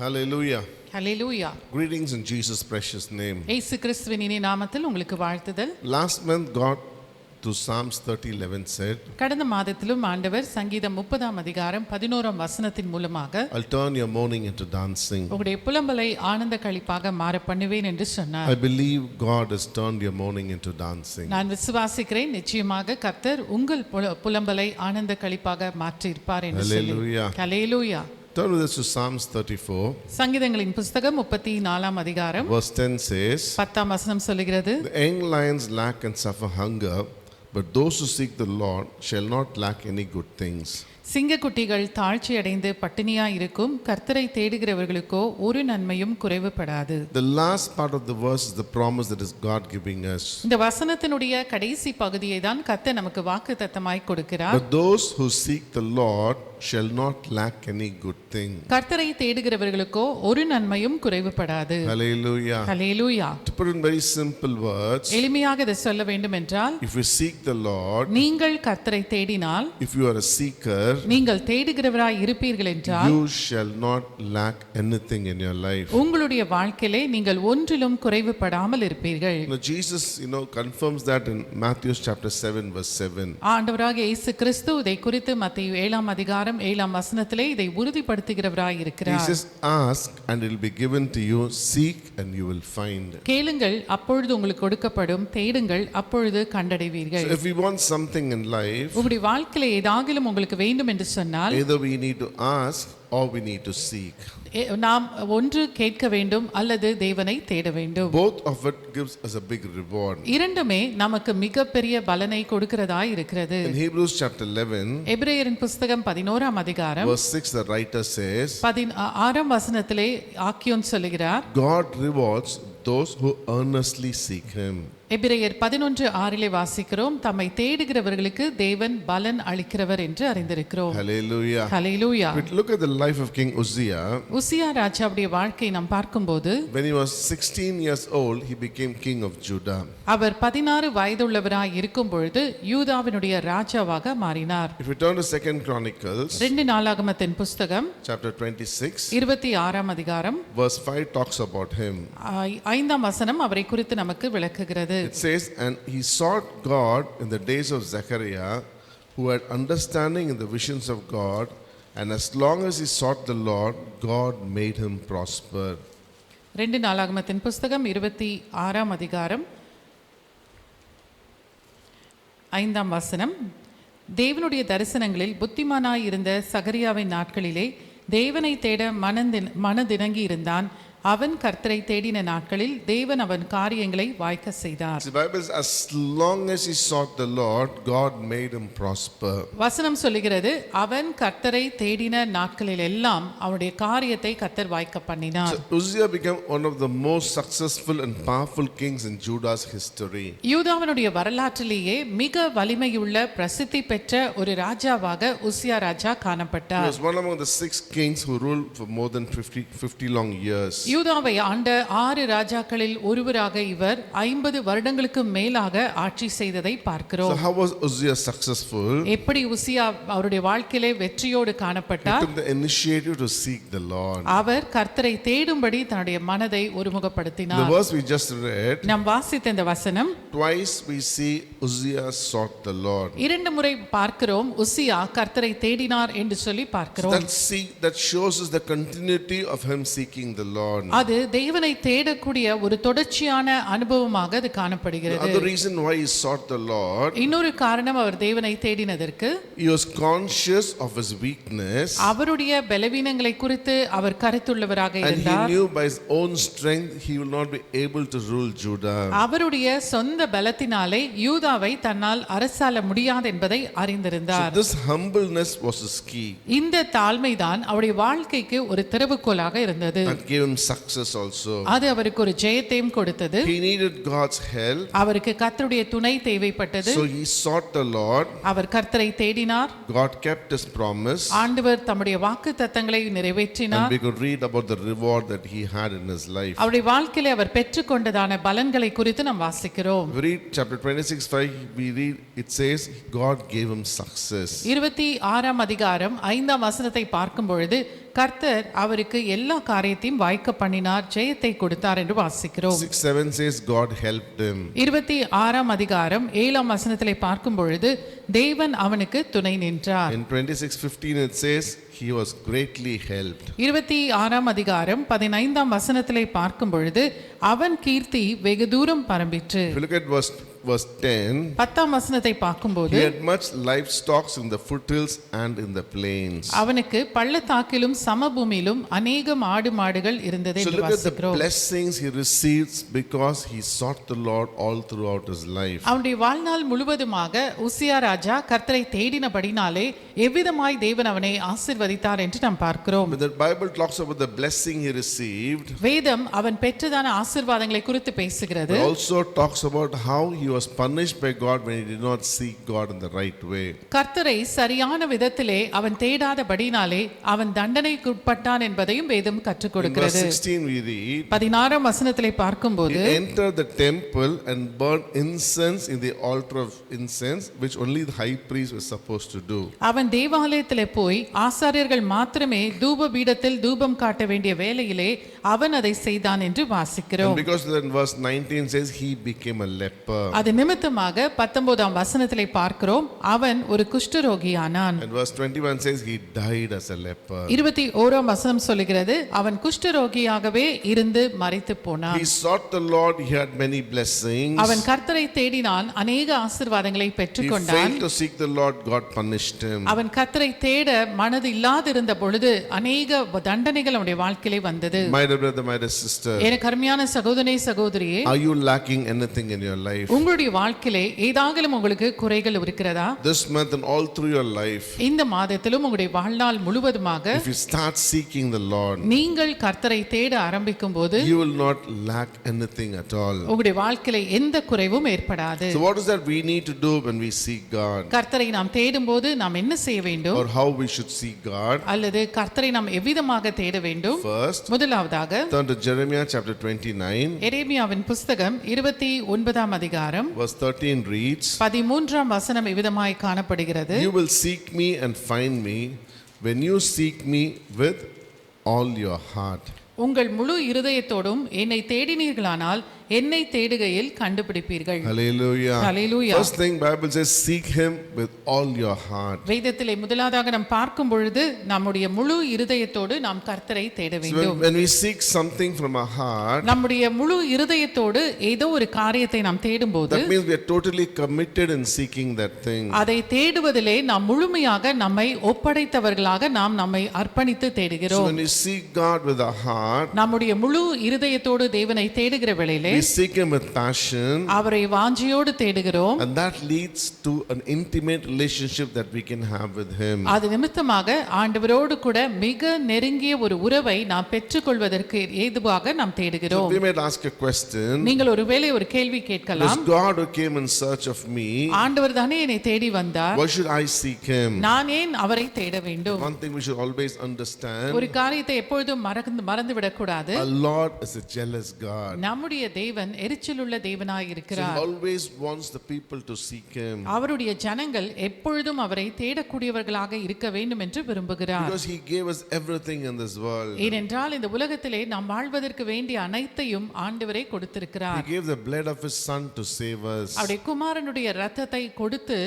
Hallelujah. Hallelujah. Greetings in Jesus' precious name. இயேசு கிறிஸ்துவின் இனிய நாமத்தில் உங்களுக்கு வாழ்த்துதல். Last month God to Psalms 30:11 said, கடந்த மாதத்திலும் ஆண்டவர் சங்கீதம் 30ஆம் அதிகாரம் 11ஆம் வசனத்தின் மூலமாக I'll turn your mourning into dancing. உங்களுடைய புலம்பலை ஆனந்த களிப்பாக மாற பண்ணுவேன் என்று சொன்னார். I believe God has turned your mourning into dancing. நான் விசுவாசிக்கிறேன், நிச்சயமாக கர்த்தர் உங்கள் புலம்பலை ஆனந்த களிப்பாக மாற்றி இருப்பார் என்று சொல்லி. Hallelujah. Hallelujah. Turn with us to Psalms 34. சங்கீதங்களின் புத்தகம் 34ஆம் அதிகாரம் Verse 10 says, 10ஆம் வசனம் சொல்கிறது, The young lions lack and suffer hunger, but those who seek the Lord shall not lack any good things. சிங்கக்குட்டிகள் தாழ்ச்சி அடைந்து பட்டினியாய் இருக்கும், கர்த்தரை தேடுகிறவர்களுக்கோ ஒரு நன்மையும் குறைவுபடாது. The last part of the verse is the promise that is God giving us. இந்த வசனத்தினுடைய கடைசி பகுதியை தான் கர்த்தர் நமக்கு வாக்குத்தத்தமாய் கொடுக்கிறார். But those who seek the Lord shall not lack any good thing. கர்த்தரை தேடுகிறவர்களுக்கோ ஒரு நன்மையும் குறைவுபடாது. Hallelujah. Hallelujah. To put in very simple words, எளிமையாக இதை சொல்ல வேண்டும் என்றால், if you seek the Lord, நீங்கள் கர்த்தரை தேடினால், if you are a seeker, நீங்கள் தேடுகிறவராய் இருப்பீர்கள் என்றால், you shall not lack anything in your life. உங்களுடைய வாழ்க்கையிலே நீங்கள் ஒன்றிலும் குறைவுபடாமல் இருப்பீர்கள். Jesus, confirms that in Matthew chapter 7 verse 7. ஆண்டவராகிய இயேசு கிறிஸ்து இதை குறித்து மத்தேயு 7ஆம் அதிகாரம் 7ஆம் வசனத்திலே இதை உறுதிப்படுத்துகிறவராய் He இருக்கிறார். says, ask and it will be given to you, seek and you will find. கேளுங்கள் அப்பொழுது உங்களுக்கு கொடுக்கப்படும், தேடுங்கள் அப்பொழுது கண்டடைவீர்கள். So if we want something in life, உங்களுடைய வாழ்க்கையில ஏதாகிலும் உங்களுக்கு வேண்டும் என்று சொன்னால், either we need to ask or we need to seek. நாம் ஒன்று கேட்க வேண்டும் அல்லது தேவனை தேட வேண்டும். Both of it gives us a big reward. இரண்டுமே நமக்கு மிகப்பெரிய பலனை கொடுக்கிறதா இருக்கிறது. In Hebrews chapter 11 எபிரேயரின் புத்தகம் 11ஆம் அதிகாரம் verse 6, the writer says, 16ஆம் வசனத்திலே ஆக்கியோன் சொல்லுகிறார், God rewards those who earnestly seek him. எபிரேயர் 11:6 வாசிக்கிறோம், தம்மை தேடுகிறவர்களுக்கு தேவன் பலன் அளிக்கிறவர் என்று அறிந்திருக்கிறோம். Hallelujah. Hallelujah. We look at the life of King Uzziah. உசியா ராஜாவுடைய வாழ்க்கையை நாம் பார்க்கும்போது, When he was 16 years old, he became king of Judah. அவர் 16 வயதுள்ளவராய் இருக்கும் பொழுது யூதாவினுடைய ராஜாவாக மாறினார். If we turn to 2 Chronicles 2 நாளாகமத்தின் புத்தகம் chapter 26 26ஆம் அதிகாரம் verse 5 talks about him. 5ஆம் வசனம் அவரை குறித்து நமக்கு விளக்குகிறது. It says, and he sought God in the days of Zechariah, who had understanding in the visions of God, and as long as he sought the Lord, God made him prosper. 2 நாளாகமத்தின் புத்தகம் 26ஆம் அதிகாரம் 5ஆம் வசனம், தேவனுடைய தரிசனங்களில் புத்திமானாய் இருந்த சகரியாவின் நாட்களிலே தேவனை தேட மனதிறங்கி இருந்தான். அவன் கர்த்தரை தேடின நாட்களில் தேவன் அவன் காரியங்களை வாய்க்க செய்தார். The Bible says, as long as he sought the Lord, God made him prosper. வசனம் சொல்லுகிறது, அவன் கர்த்தரை தேடின நாட்களில் எல்லாம் அவனுடைய காரியத்தை கர்த்தர் வாய்க்க பண்ணினார். So Uzziah became one of the most successful and powerful kings in Judah's history. யூதாவினுடைய வரலாற்றிலேயே மிக வலிமையுள்ள பிரசித்தி பெற்ற ஒரு ராஜாவாக உசியா ராஜா காணப்பட்டார். He was one among the 6 kings who ruled for more than 50 long years. யூதாவை ஆண்ட 6 ராஜாக்களில் ஒருவராக இவர் 50 வருடங்களுக்கு மேலாக ஆட்சி செய்ததை பார்க்கிறோம். So how was Uzziah successful? எப்படி உசியா அவருடைய வாழ்க்கையிலே வெற்றியோடு He காணப்பட்டார்? took the initiative to seek the Lord. அவர் கர்த்தரை தேடும்படி தன்னுடைய மனதை The ஒருமுகப்படுத்தினார். verse we just read, நாம் வாசித்த இந்த வசனம், twice we see Uzziah sought the Lord. 2 முறை பார்க்கிறோம் உசியா கர்த்தரை தேடினார் என்று சொல்லி பார்க்கிறோம். That shows us the continuity of him seeking the Lord. அது தேவனை தேடக்கூடிய ஒரு தொடர்ச்சியான அனுபவமாக அது காணப்படுகிறது. The other reason why he sought the Lord, இன்னொரு காரணம் அவர் தேவனை தேடினதற்கு, he was conscious of his weakness, அவருடைய பலவீனங்களை குறித்து அவர் கருத்துள்ளவராக and he இருந்தார். knew by his own strength he will not be able to rule Judah. அவருடைய சொந்த பலத்தினாலே யூதாவை தன்னால் அரசாள முடியாது என்பதை அறிந்திருந்தார். So this humbleness was his key. இந்த தாழ்மைதான் அவருடைய வாழ்க்கைக்கு ஒரு திறவுகோலாக இருந்தது. That gave him success also. அது அவருக்கு ஒரு ஜெயத்தையும் கொடுத்தது. He needed God's help. அவருக்கு கர்த்தருடைய துணை தேவைப்பட்டது. So he sought the Lord. அவர் கர்த்தரை தேடினார். God kept his promise. ஆண்டவர் தம்முடைய வாக்குத்தத்தங்களை நிறைவேற்றினார். And we could read about the reward that he had in his life. அவருடைய வாழ்க்கையிலே அவர் பெற்றுக்கொண்டதான பலன்களை குறித்து நாம் வாசிக்கிறோம். We read chapter 26:5, we read it says God gave him success. 26ஆம் அதிகாரம் 5ஆம் வசனத்தை பார்க்கும் பொழுது கர்த்தர் அவருக்கு எல்லா காரியத்தையும் வாய்க்க பண்ணினார், ஜெயத்தை கொடுத்தார் என்று வாசிக்கிறோம். 6:7 says God helped him. 26ஆம் அதிகாரம் 7ஆம் வசனத்திலே பார்க்கும் பொழுது தேவன் அவனுக்கு துணை நின்றார். In 26:15 it says he was greatly helped. 26ஆம் அதிகாரம் 15ஆம் வசனத்திலே பார்க்கும் பொழுது அவன் கீர்த்தி வெகு தூரம் பரம்பிற்று. If you look at verse 10, 10ஆம் வசனத்தை பார்க்கும்போது he had much livestock in the foothills and in the plains. அவனுக்கு பள்ளத்தாக்கிலும் சமபூமியிலும் அநேகம் ஆடு மாடுகள் இருந்தது So என்று look at the வாசிக்கிறோம். blessings he receives because he sought the Lord all throughout his life. அவனுடைய வாழ்நாள் முழுவதுமாக உசியா ராஜா கர்த்தரை தேடினபடினாலே எவ்விதமாய் தேவன் அவனை ஆசீர்வதித்தார் என்று நாம் பார்க்கிறோம். When the Bible talks about the blessing he received, வேதம் அவன் பெற்றதான ஆசீர்வாதங்களை குறித்து பேசுகிறது. it also talks about how he was punished by God when he did not seek God in the right way. கர்த்தரை சரியான விதத்திலே அவன் தேடாதபடினாலே அவன் தண்டனைக்கு உட்பட்டான் என்பதையும் வேதம் கற்றுக் In verse கொடுக்கிறது. 16 we read, 16ஆம் வசனத்திலே பார்க்கும்போது he entered the temple and burned incense in the altar of incense, which only the high priest was supposed to do. அவன் தேவாலயத்திலே போய் ஆசாரியர்கள் மாத்திரமே தூப பீடத்தில் தூபம் காட்ட வேண்டிய வேளையிலே அவன் அதை செய்தான் என்று And வாசிக்கிறோம். because then verse 19 says he became a leper. அது நிமித்தமாக 19ஆம் வசனத்திலே பார்க்கிறோம் அவன் ஒரு குஷ்டரோகியானான். And verse 21 says he died as a leper. 21ஆம் வசனம் சொல்லுகிறது அவன் குஷ்டரோகியாகவே இருந்து மரித்து போனான். He sought the Lord, he had many blessings. அவன் கர்த்தரை தேடினான், அநேக ஆசீர்வாதங்களை He பெற்றுக்கொண்டான். failed to seek the Lord, God punished him. அவன் கர்த்தரை தேட மனது இல்லாதிருந்த பொழுது அநேக தண்டனைகள் அவனுடைய வாழ்க்கையிலே வந்தது. My dear brother, my dear sister, எனக்கு அருமையான சகோதரனே சகோதரியே, are you lacking anything in your life? உங்களுடைய வாழ்க்கையிலே ஏதாகிலும் உங்களுக்கு குறைகள் இருக்கிறதா? This month and all through your life, இந்த மாதத்திலும் உங்களுடைய வாழ்நாள் முழுவதுமாக if you start seeking the Lord, நீங்கள் கர்த்தரை தேட ஆரம்பிக்கும் போது you will not lack anything at all. உங்களுடைய வாழ்க்கையில எந்த குறைவும் ஏற்படாது. So what is that we need to do when we seek God? கர்த்தரை நாம் தேடும் போது நாம் என்ன செய்ய வேண்டும்? Or how we should seek God? அல்லது கர்த்தரை நாம் எவ்விதமாக தேட வேண்டும்? First, முதலாவதாக turn to Jeremiah chapter 29, எரேமியாவின் புஸ்தகம் 29ஆம் அதிகாரம் verse 13 reads, 13ஆம் வசனம் இவ்விதமாய் காணப்படுகிறது. you will seek me and find me when you seek me with all your heart. உங்கள் முழு இருதயத்தோடும் என்னை தேடினீர்களானால் என்னை தேடுகையில் கண்டுபிடிப்பீர்கள். Hallelujah. Hallelujah. First thing Bible says, seek him with all your heart. வேதத்திலே முதலாவதாக நாம் பார்க்கும் பொழுது நம்முடைய முழு இருதயத்தோடு நாம் கர்த்தரை தேட So வேண்டும். when we seek something from our heart, நம்முடைய முழு இருதயத்தோடு ஏதோ ஒரு காரியத்தை நாம் தேடும்போது that means we are totally committed in seeking that thing. அதை தேடுவதிலே நாம் முழுமையாக நம்மை ஒப்படைத்தவர்களாக நாம் நம்மை அர்ப்பணித்து So தேடுகிறோம். when we seek God with our heart, நம்முடைய முழு இருதயத்தோடு தேவனை தேடுகிற வேளையிலே we seek him with passion, அவரை வாஞ்சியோடு தேடுகிறோம். and that leads to an intimate relationship that we can have with him. அது நிமித்தமாக ஆண்டவரோடு கூட மிக நெருங்கிய ஒரு உறவை நாம் பெற்றுக்கொள்வதற்கு ஏதுவாக நாம் So தேடுகிறோம். we might ask a question, நீங்கள் ஒருவேளை ஒரு கேள்வி this கேட்கலாம், God who came in search of me, ஆண்டவர் தானே என்னை தேடி வந்தார், why should I seek him? நான் ஏன் அவரை தேட வேண்டும்? One thing we should always understand, ஒரு காரியத்தை எப்பொழுதும் மறந்து விடக்கூடாது. our Lord is a jealous God. நம்முடைய தேவன் எரிச்சலுள்ள தேவனாய் So he இருக்கிறார். always wants the people to seek him அவருடைய ஜனங்கள் எப்பொழுதும் அவரை தேடக்கூடியவர்களாக இருக்க வேண்டும் என்று விரும்புகிறார். because he gave us everything in this world. ஏனென்றால் இந்த உலகத்திலே நாம் வாழ்வதற்கு வேண்டிய அனைத்தையும் ஆண்டவரே He கொடுத்திருக்கிறார். gave the blood of his son to save us. அவருடைய குமாரனுடைய இரத்தத்தை கொடுத்து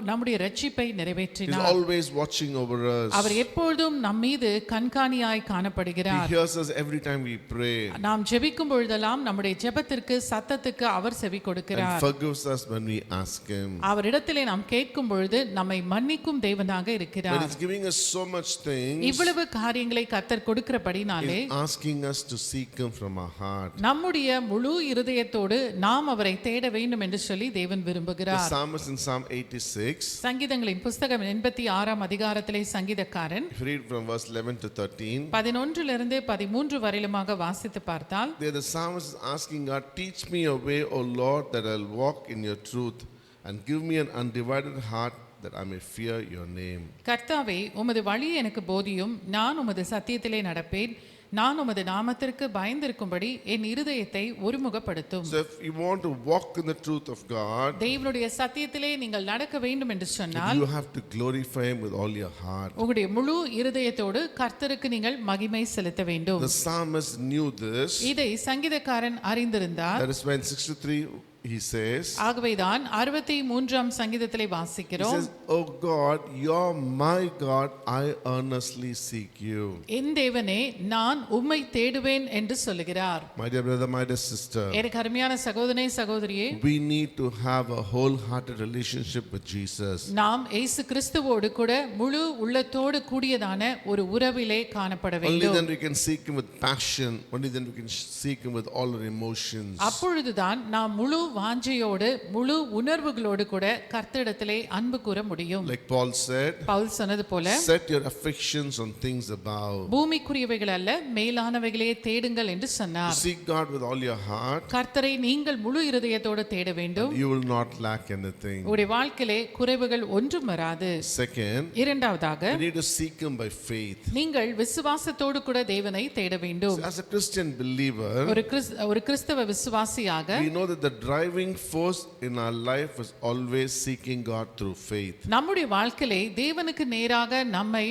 நம்முடைய ரட்சிப்பை He's நிறைவேற்றினார். always watching over us. அவர் எப்பொழுதும் நம் மீது கண்காணியாய் He காணப்படுகிறார். hears us every time we pray நாம் ஜெபிக்கும் பொழுதெல்லாம் நம்முடைய ஜெபத்திற்கு சத்தத்துக்கு அவர் செவி and கொடுக்கிறார். forgives us when we ask him. அவரிடத்திலே நாம் கேட்கும் பொழுது நம்மை மன்னிக்கும் தேவனாக But இருக்கிறார். he's giving us so much things. இவ்வளவு காரியங்களை கர்த்தர் கொடுக்கிறபடினாலே He's asking us to seek him from our heart. நம்முடைய முழு இருதயத்தோடு நாம் அவரை தேட வேண்டும் என்று சொல்லி தேவன் The விரும்புகிறார். psalmist in Psalm 86, சங்கீதங்களின் புஸ்தகம் 86ஆம் அதிகாரத்திலே சங்கீதக்காரன் if you read from verse 11 to 13, 11 13 வரையிலுமாக வாசித்து பார்த்தால் there the psalmist is asking God, teach me your way, O Lord, that I'll walk in your truth, and give me an undivided heart that I may fear your name. கர்த்தாவே உமது வழி எனக்கு போதியும், நான் உமது சத்தியத்திலே நடப்பேன். நான் உமது நாமத்திற்கு பயந்திருக்கும்படி என் இருதயத்தை ஒருமுகப்படுத்தும். So if you want to walk in the truth of God, தேவனுடைய சத்தியத்திலே நீங்கள் நடக்க வேண்டும் என்று சொன்னால் you have to glorify Him with all your heart. உங்களுடைய முழு இருதயத்தோடு கர்த்தருக்கு நீங்கள் மகிமை செலுத்த வேண்டும். The psalmist knew this. இதை சங்கீதக்காரன் அறிந்திருந்தார். That is when 63 he says, ஆகவேதான் 63ஆம் சங்கீதத்திலே he வாசிக்கிறோம், says, "Oh God, you're my God, I earnestly seek you." என் தேவனே நான் உம்மை தேடுவேன் என்று சொல்லுகிறார். My dear brother, my dear sister, எனக்கு அருமையான சகோதரனே சகோதரியே, we need to have a wholehearted relationship with Jesus. நாம் இயேசு கிறிஸ்துவோடு கூட முழு உள்ளத்தோடு கூடியதான ஒரு உறவிலே காணப்பட Only வேண்டும். then we can seek Him with passion. Only then we can seek Him with all our emotions. அப்பொழுதுதான் நாம் முழு வாஞ்சையோடு முழு உணர்வுகளோடு கூட கர்த்தரிடத்திலே அன்பு கூற முடியும். Like Paul said, பவுல் சொன்னது போல, set your affections on things above. பூமிக்குரியவைகள் அல்ல மேலானவைகளே தேடுங்கள் என்று சொன்னார். Seek God with all your heart. கர்த்தரை நீங்கள் முழு இருதயத்தோடு தேட வேண்டும். You will not lack anything. உங்களுடைய வாழ்க்கையிலே குறைவுகள் ஒன்றும் வராது. Second, இரண்டாவதாக we need to seek Him by faith. நீங்கள் விசுவாசத்தோடு கூட தேவனை தேட வேண்டும். As a Christian believer, ஒரு கிறிஸ்தவ விசுவாசியாக we know that the driving force in our life is always seeking God through faith. நம்முடைய வாழ்க்கையிலே தேவனுக்கு நேராக நம்மை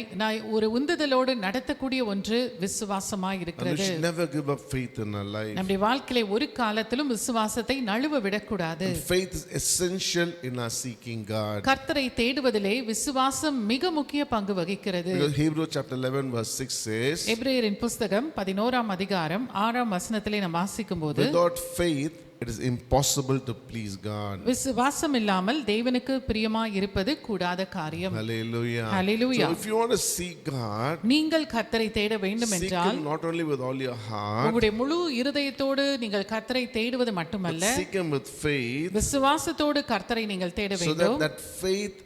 ஒரு உந்துதலோடு நடத்தக்கூடிய ஒன்று விசுவாசமாய் And we இருக்கிறது. should never give up faith in our life. நம்முடைய வாழ்க்கையிலே ஒரு காலத்திலும் விசுவாசத்தை நழுவ விடக்கூடாது. And faith is essential in our seeking God. கர்த்தரை தேடுவதிலே விசுவாசம் மிக முக்கிய பங்கு வகிக்கிறது. Because Hebrews chapter 11 verse 6 says, எபிரேயரின் புஸ்தகம் 11ஆம் அதிகாரம் 6ஆம் வசனத்திலே நாம் வாசிக்கும்போது, without faith it is impossible to please God. விசுவாசம் இல்லாமல் தேவனுக்கு பிரியமாய் இருப்பது கூடாத காரியம். Hallelujah. Hallelujah. So if you want to seek God, நீங்கள் கர்த்தரை தேட வேண்டும் seek என்றால் Him not only with all your heart, உங்களுடைய முழு இருதயத்தோடு நீங்கள் கர்த்தரை தேடுவது மட்டுமல்ல, but seek Him with faith, விசுவாசத்தோடு கர்த்தரை நீங்கள் தேட so வேண்டும். that faith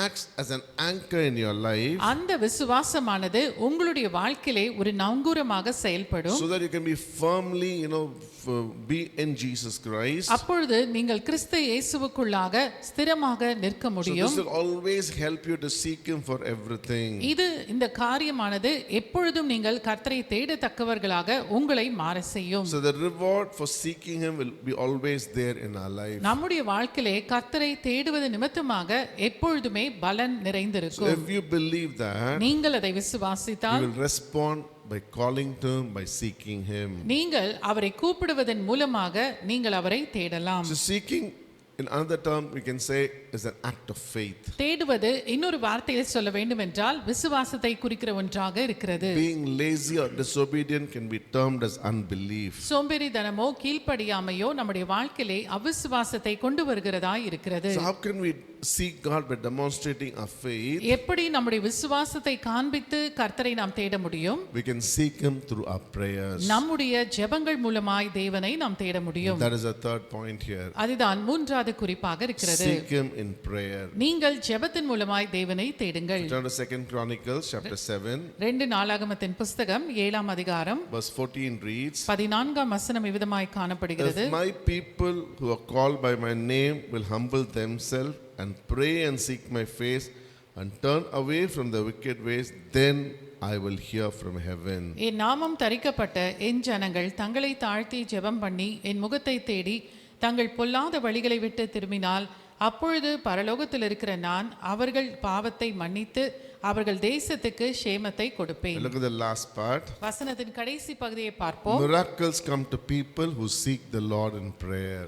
acts as an anchor in your life, அந்த விசுவாசமானது உங்களுடைய வாழ்க்கையிலே ஒரு நங்கூரமாக செயல்படும். so that you can be firmly, be in Jesus Christ. அப்பொழுது நீங்கள் கிறிஸ்து இயேசுவுக்குள்ளாக ஸ்திரமாக நிற்க So முடியும். this will always help you to seek Him for everything. இந்த காரியமானது எப்பொழுதும் நீங்கள் கர்த்தரை தேடத்தக்கவர்களாக உங்களை மாற செய்யும். So the reward for seeking Him will be always there in our life. நம்முடைய வாழ்க்கையிலே கர்த்தரை தேடுவது நிமித்தமாக எப்பொழுதுமே பலன் So நிறைந்திருக்கும். if you believe that, நீங்கள் அதை you விசுவாசித்தால் will respond by calling to Him, by seeking Him. நீங்கள் அவரை கூப்பிடுவதன் மூலமாக நீங்கள் அவரை தேடலாம். So seeking, in another term, we can say, is an act of faith. தேடுவது இன்னொரு வார்த்தையில் சொல்ல வேண்டும் என்றால் விசுவாசத்தை குறிக்கிற ஒன்றாக இருக்கிறது. Being lazy or disobedient can be termed as unbelief. சோம்பேறித்தனமோ கீழ்ப்படியாமையோ நம்முடைய வாழ்க்கையிலே அவிசுவாசத்தை கொண்டு வருகிறதா இருக்கிறது. So how can we seek God by demonstrating our faith? எப்படி நம்முடைய விசுவாசத்தை காண்பித்து கர்த்தரை நாம் தேட முடியும்? We can seek Him through our prayers. நம்முடைய ஜெபங்கள் மூலமாய் தேவனை நாம் தேட முடியும். That is a third point here. அதுதான் மூன்றாவது குறிப்பாக இருக்கிறது. Seek Him in prayer. நீங்கள் ஜெபத்தின் மூலமாய் தேவனை தேடுங்கள். Turn to 2 Chronicles chapter 7. 2 நாளாகமத்தின் புஸ்தகம் 7ஆம் அதிகாரம் Verse 14 reads, 14ஆம் வசனம் இவ்விதமாய் காணப்படுகிறது. If my people who are called by my name will humble themselves and pray and seek my face and turn away from the wicked ways, then I will hear from heaven. என் நாமம் தரிக்கப்பட்ட என் ஜனங்கள் தங்களை தாழ்த்தி ஜெபம் பண்ணி என் முகத்தை தேடி தங்கள் பொல்லாத வழிகளை விட்டு திரும்பினால் அப்பொழுது பரலோகத்தில் இருக்கிற நான் அவர்கள் பாவத்தை மன்னித்து அவர்கள் தேசத்துக்கு ஷேமத்தை கொடுப்பேன். Look at the last part. வசனத்தின் கடைசி பகுதியை பார்ப்போம். Miracles come to people who seek the Lord in prayer.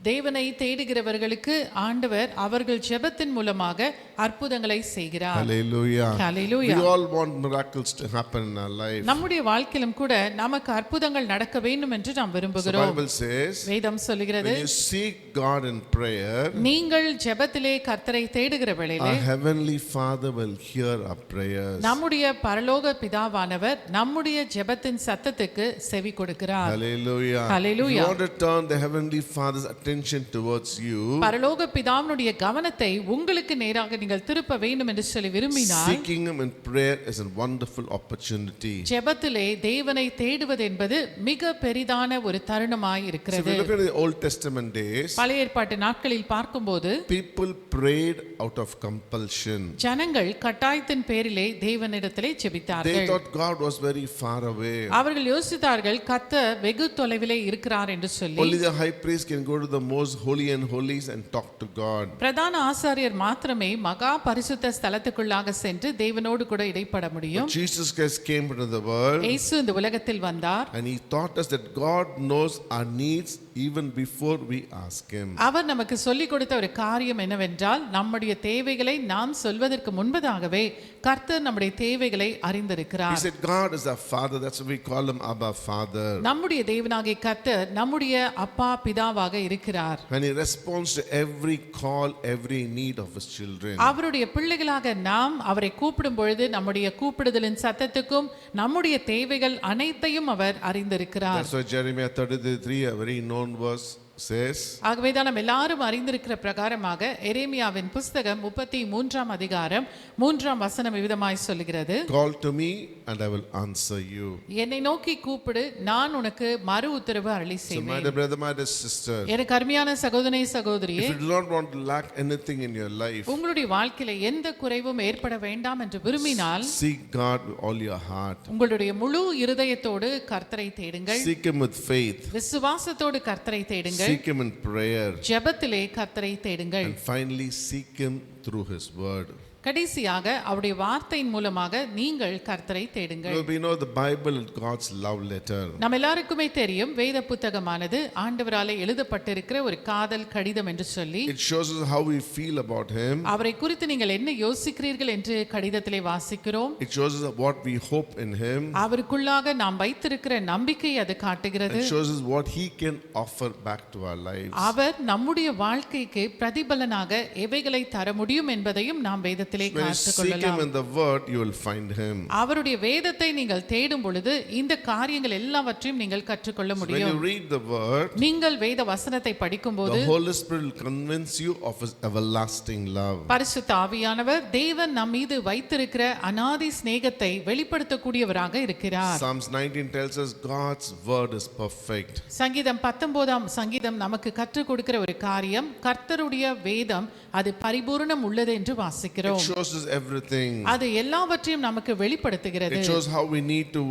தேவனை தேடுகிறவர்களுக்கு ஆண்டவர் அவர்கள் ஜெபத்தின் மூலமாக அற்புதங்களை செய்கிறார். Hallelujah. Hallelujah. We all want miracles to happen in our life. நம்முடைய வாழ்க்கையிலும் கூட நமக்கு அற்புதங்கள் நடக்க வேண்டும் என்று நாம் The விரும்புகிறோம். Bible says, வேதம் சொல்லுகிறது, when you seek God in prayer, நீங்கள் ஜெபத்திலே கர்த்தரை தேடுகிற வேளையிலே our heavenly Father will hear our prayers. நம்முடைய பரலோக பிதாவானவர் நம்முடைய ஜெபத்தின் சத்தத்துக்கு செவி கொடுக்கிறார். Hallelujah. Hallelujah. If you want to turn the heavenly Father's attention attention towards you, பரலோக பிதாவினுடைய கவனத்தை உங்களுக்கு நேராக நீங்கள் திருப்ப வேண்டும் என்று சொல்லி விரும்பினால், seeking Him in prayer is a wonderful opportunity. ஜெபத்திலே தேவனை தேடுவது என்பது மிக பெரிதான ஒரு தருணமாய் So if இருக்கிறது. you look at the Old Testament days, பழைய ஏற்பாட்டு நாட்களில் பார்க்கும்போது people prayed out of compulsion. ஜனங்கள் கட்டாயத்தின் பேரிலே தேவனிடத்திலே They ஜெபித்தார்கள். thought God was very far away. அவர்கள் யோசித்தார்கள் கர்த்தர் வெகு தொலைவிலே இருக்கிறார் என்று சொல்லி. Only the high priest can go to the most holy and holies and talk to God. பிரதான ஆசாரியர் மாத்திரமே மகா பரிசுத்த ஸ்தலத்துக்குள்ளாக சென்று தேவனோடு கூட இடைப்பட முடியும். But Jesus Christ came into the world இயேசு இந்த உலகத்தில் வந்தார். and He taught us that God knows our needs even before we ask Him. அவர் நமக்கு சொல்லிக் கொடுத்த ஒரு காரியம் என்னவென்றால், நம்முடைய தேவைகளை நாம் சொல்வதற்கு முன்பதாகவே கர்த்தர் நம்முடைய தேவைகளை He அறிந்திருக்கிறார். said God is our Father, that's why we call Him Abba Father. நம்முடைய தேவனாகிய கர்த்தர் நம்முடைய அப்பா பிதாவாக இருக்கிறார். And He responds to every call, every need of His children. அவருடைய பிள்ளைகளாக நாம் அவரை கூப்பிடும் பொழுது நம்முடைய கூப்பிடுதலின் சத்தத்துக்கும் நம்முடைய தேவைகள் அனைத்தையும் அவர் அறிந்திருக்கிறார். That's why Jeremiah 33, a very known verse, says, ஆகவேதான் நாம் எல்லாரும் அறிந்திருக்கிற பிரகாரமாக எரேமியாவின் புஸ்தகம் 33ஆம் அதிகாரம் 3ஆம் வசனம் விதமாய் சொல்லுகிறது, call to me and I will answer you. என்னை நோக்கி கூப்பிடு, நான் உனக்கு மறு உத்தரவு அருளி So my செய்வேன். dear brother, my dear sister, எனக்கு அருமையான சகோதரனே சகோதரியே, if you do not want to lack anything in your life, உங்களுடைய வாழ்க்கையில எந்த குறைவும் ஏற்பட வேண்டாம் என்று விரும்பினால், seek God with all your heart. உங்களுடைய முழு இருதயத்தோடு கர்த்தரை தேடுங்கள். Seek Him with faith. விசுவாசத்தோடு கர்த்தரை தேடுங்கள். Seek Him in prayer. ஜெபத்திலே கர்த்தரை தேடுங்கள். And finally, seek Him through His word. கடைசியாக அவருடைய வார்த்தையின் மூலமாக நீங்கள் கர்த்தரை தேடுங்கள். We know the Bible is God's love letter. நம்ம எல்லாருக்குமே தெரியும், வேத புத்தகமானது ஆண்டவராலே எழுதப்பட்டிருக்கிற ஒரு காதல் கடிதம் என்று சொல்லி. It shows us how we feel about Him. அவரை குறித்து நீங்கள் என்ன யோசிக்கிறீர்கள் என்று கடிதத்திலே வாசிக்கிறோம். It shows us what we hope in Him. அவருக்குள்ளாக நாம் வைத்திருக்கிற நம்பிக்கை அது காட்டுகிறது. It shows us what He can offer back to our lives. அவர் நம்முடைய வாழ்க்கைக்கு பிரதிபலனாக எவைகளை தர முடியும் என்பதையும் நாம் வேதத்திலே When you seek Him காத்துக்கொள்ளலாம். in the word, you will find Him. அவருடைய வேதத்தை நீங்கள் தேடும் பொழுது இந்த காரியங்கள் எல்லாவற்றையும் நீங்கள் கற்றுக்கொள்ள When முடியும். you read the word, நீங்கள் வேத வசனத்தை படிக்கும்போது the Holy Spirit will convince you of His everlasting love. பரிசுத்த ஆவியானவர் தேவன் நம் மீது வைத்திருக்கிற அநாதி சிநேகத்தை வெளிப்படுத்தக்கூடியவராக இருக்கிறார். Psalms 19 tells us God's word is perfect. சங்கீதம் 19ஆம் சங்கீதம் நமக்கு கற்றுக் கொடுக்கிற ஒரு காரியம், கர்த்தருடைய வேதம் அது பரிபூரணம் உள்ளது என்று It வாசிக்கிறோம். shows us everything. அது எல்லாவற்றையும் நமக்கு வெளிப்படுத்துகிறது. It shows how we need to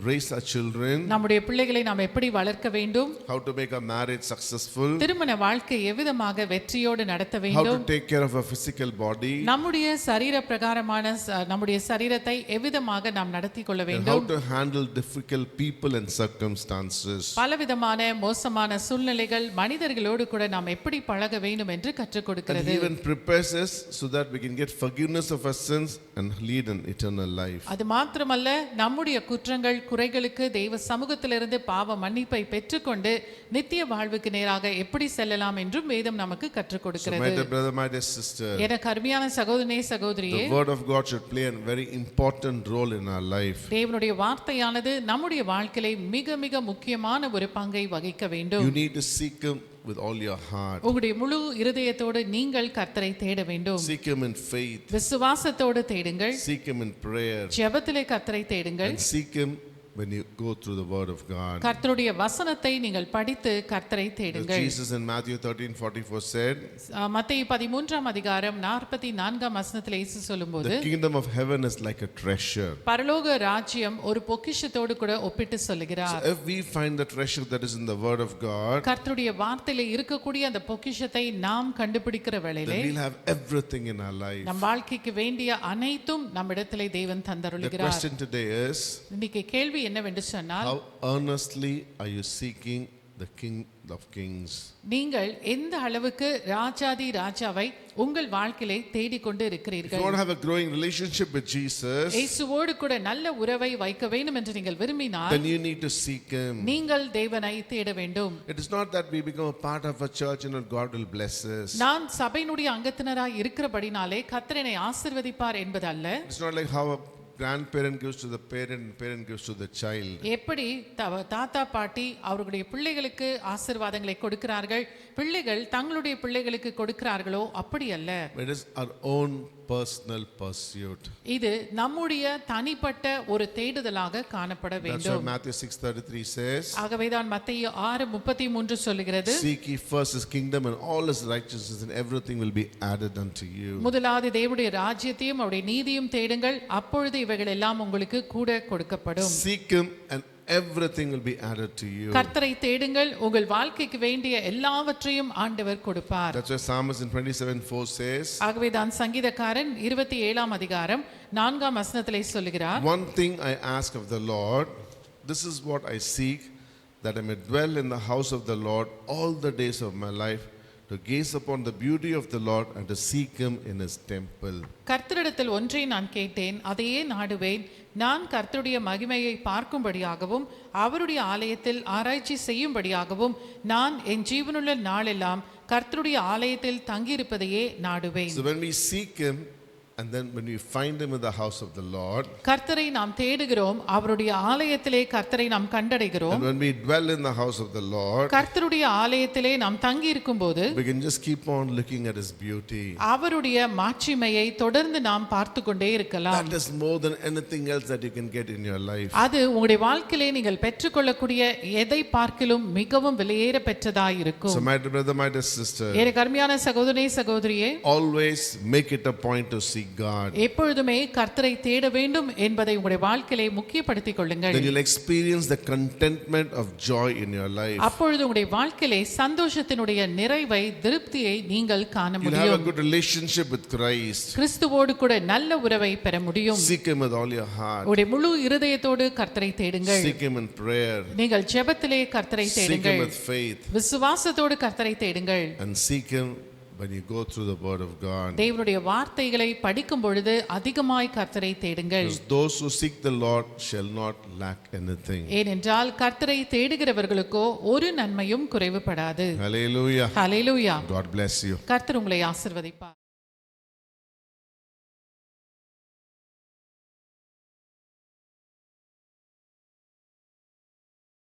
raise our children, நம்முடைய பிள்ளைகளை நாம் எப்படி வளர்க்க வேண்டும், how to make our marriage successful, திருமண வாழ்க்கை எவ்விதமாக வெற்றியோடு நடத்த how to வேண்டும், take care of our physical body, நம்முடைய சரீர பிரகாரமான நம்முடைய சரீரத்தை எவ்விதமாக நாம் நடத்தி கொள்ள and how வேண்டும், to handle difficult people and circumstances. பலவிதமான மோசமான சூழ்நிலைகள் மனிதர்களோடு கூட நாம் எப்படி பழக வேண்டும் என்று கற்றுக் And கொடுக்கிறது. He even prepares us so that we can get forgiveness of our sins and lead an eternal life. அது மாத்திரமல்ல, நம்முடைய குற்றங்கள் குறைகளுக்கு தெய்வ சமூகத்திலிருந்து பாவ மன்னிப்பை பெற்றுக்கொண்டு நித்திய வாழ்வுக்கு நேராக எப்படி செல்லலாம் என்றும் வேதம் நமக்கு கற்றுக் So my கொடுக்கிறது. dear brother, my dear sister, எனக்கு அருமையான சகோதரனே சகோதரியே, the word of God should play a very important role in our life. தேவனுடைய வார்த்தையானது நம்முடைய வாழ்க்கையிலே மிக மிக முக்கியமான ஒரு பங்கை வகிக்க வேண்டும். You need to seek Him with all your heart. உங்களுடைய முழு இருதயத்தோடு நீங்கள் கர்த்தரை தேட வேண்டும். Seek Him in faith. விசுவாசத்தோடு தேடுங்கள். Seek Him in prayer. ஜெபத்திலே கர்த்தரை தேடுங்கள். And seek Him when you go through the word of God. கர்த்தருடைய வசனத்தை நீங்கள் படித்து கர்த்தரை As தேடுங்கள். Jesus in Matthew 13:44 said, மத்தேயு 13ஆம் அதிகாரம் 44ஆம் வசனத்திலே இயேசு சொல்லும்போது, the kingdom of heaven is like a treasure. பரலோக ராஜ்யம் ஒரு பொக்கிஷத்தோடு கூட ஒப்பிட்டு So சொல்லுகிறார். if we find the treasure that is in the word of God, கர்த்தருடைய வார்த்தையிலே இருக்கக்கூடிய அந்த பொக்கிஷத்தை நாம் கண்டுபிடிக்கிற then வேளையிலே we'll have everything in our life. நம் வாழ்க்கைக்கு வேண்டிய அனைத்தும் நம்மிடத்திலே தேவன் The தந்தருளுகிறார். question today is, இன்னைக்கு கேள்வி என்னவென்று சொன்னால், how earnestly are you seeking the King of Kings? நீங்கள் எந்த அளவுக்கு ராஜாதி ராஜாவை உங்கள் வாழ்க்கையிலே தேடிக்கொண்டு If you இருக்கிறீர்கள்? want to have a growing relationship with Jesus, இயேசுவோடு கூட நல்ல உறவை வைக்க வேண்டும் என்று நீங்கள் விரும்பினால், then you need to seek Him. நீங்கள் தேவனை தேட வேண்டும். It is not that we become a part of a church and God will bless us. நான் சபையினுடைய அங்கத்தினராய் இருக்கிறபடினாலே கர்த்தர் என்னை ஆசீர்வதிப்பார் என்பதல்ல. It's not like how a grandparent gives to the parent and parent gives to the child. எப்படி தாத்தா பாட்டி அவர்களுடைய பிள்ளைகளுக்கு ஆசீர்வாதங்களை கொடுக்கிறார்கள், பிள்ளைகள் தங்களுடைய பிள்ளைகளுக்கு கொடுக்கிறார்களோ அப்படி அல்ல. It is our own personal pursuit. இது நம்முடைய தனிப்பட்ட ஒரு தேடுதலாக காணப்பட That's why வேண்டும். Matthew 6:33 says, ஆகவேதான் மத்தேயு 6:33 சொல்லுகிறது, seek ye first his kingdom and all his righteousness, and everything will be added unto you. முதலாவது தேவனுடைய ராஜ்யத்தையும் அவருடைய நீதியும் தேடுங்கள், அப்பொழுது இவைகள் எல்லாம் உங்களுக்கு கூட கொடுக்கப்படும். Seek him and everything will be added to you. கர்த்தரை தேடுங்கள், உங்கள் வாழ்க்கைக்கு வேண்டிய எல்லாவற்றையும் ஆண்டவர் கொடுப்பார். That's why Psalmist in 27:4 says, ஆகவேதான் சங்கீதக்காரன் 27ஆம் அதிகாரம் 4ஆம் வசனத்திலே சொல்லுகிறார், one thing I ask of the Lord, this is what I seek, that I may dwell in the house of the Lord all the days of my life, to gaze upon the beauty of the Lord and to seek him in his temple. கர்த்தரிடத்தில் ஒன்றை நான் கேட்டேன், அதையே நாடுவேன், நான் கர்த்தருடைய மகிமையை பார்க்கும்படியாகவும் அவருடைய ஆலயத்தில் ஆராய்ச்சி செய்யும்படியாகவும் நான் என் ஜீவனுள்ள நாளெல்லாம் கர்த்தருடைய ஆலயத்தில் தங்கியிருப்பதையே நாடுவேன். So when we seek him, and then when we find him in the house of the Lord, கர்த்தரை நாம் தேடுகிறோம், அவருடைய ஆலயத்திலே கர்த்தரை நாம் கண்டடைகிறோம். and when we dwell in the house of the Lord, கர்த்தருடைய ஆலயத்திலே நாம் தங்கி இருக்கும்போது we can just keep on looking at his beauty. அவருடைய மாட்சிமையை தொடர்ந்து நாம் பார்த்து கொண்டே இருக்கலாம். That is more than anything else that you can get in your life. அது உங்களுடைய வாழ்க்கையிலே நீங்கள் பெற்றுக்கொள்ளக்கூடிய எதை பார்க்கிலும் மிகவும் விலையேற பெற்றதாய் இருக்கும். So my dear brother, my dear sister, எனக்கு அருமையான சகோதரனே சகோதரியே, always make it a point to seek God. எப்பொழுதுமே கர்த்தரை தேட வேண்டும் என்பதை உங்களுடைய வாழ்க்கையிலே முக்கியப்படுத்திக் கொள்ளுங்கள். Then you'll experience the contentment of joy in your life. அப்பொழுது உங்களுடைய வாழ்க்கையிலே சந்தோஷத்தினுடைய நிறைவை, திருப்தியை நீங்கள் காண You'll have a முடியும். good relationship with Christ. கிறிஸ்துவோடு கூட நல்ல உறவை பெற முடியும். Seek him with all your heart. உங்களுடைய முழு இருதயத்தோடு கர்த்தரை தேடுங்கள். Seek him in prayer. நீங்கள் ஜெபத்திலே கர்த்தரை Seek him தேடுங்கள். with faith. விசுவாசத்தோடு கர்த்தரை தேடுங்கள். And seek him when you go through the word of God. தேவனுடைய வார்த்தைகளை படிக்கும் பொழுது அதிகமாய் கர்த்தரை தேடுங்கள். Because those who seek the Lord shall not lack anything. ஏனென்றால் கர்த்தரை தேடுகிறவர்களுக்கோ ஒரு நன்மையும் குறைவுபடாது. Hallelujah. Hallelujah. God bless you. கர்த்தர் உங்களை ஆசீர்வதிப்பார்.